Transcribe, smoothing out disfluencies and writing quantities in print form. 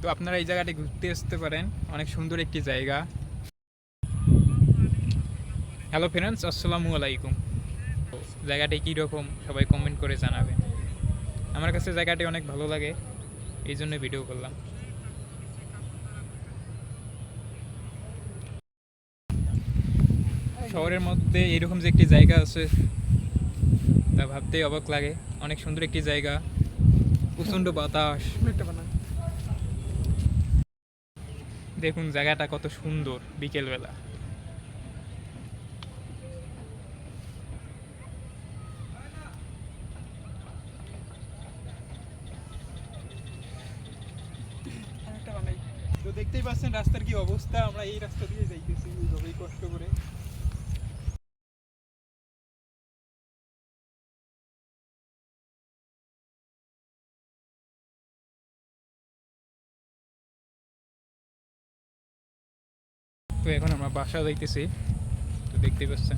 তো আপনারা এই জায়গাটি ঘুরতে আসতে পারেন, অনেক সুন্দর একটি জায়গা। হ্যালো ফ্রেন্ডস, আসসালামু আলাইকুম। তো জায়গাটি কীরকম সবাই কমেন্ট করে জানাবেন। আমার কাছে জায়গাটি অনেক ভালো লাগে, এই জন্য ভিডিও করলাম। শহরের মধ্যে এরকম যে একটি জায়গা আছে তা ভাবতেই অবাক লাগে। অনেক সুন্দর একটি জায়গা, প্রচণ্ড বাতাস। দেখুন জায়গাটা কত সুন্দর বিকেলবেলা। তো দেখতেই পাচ্ছেন রাস্তার কি অবস্থা। আমরা এই রাস্তা দিয়ে যাইতেছি এইভাবেই কষ্ট করে। তো এখন আমরা বাসা যাইতেছি, তো দেখতেই পাচ্ছেন।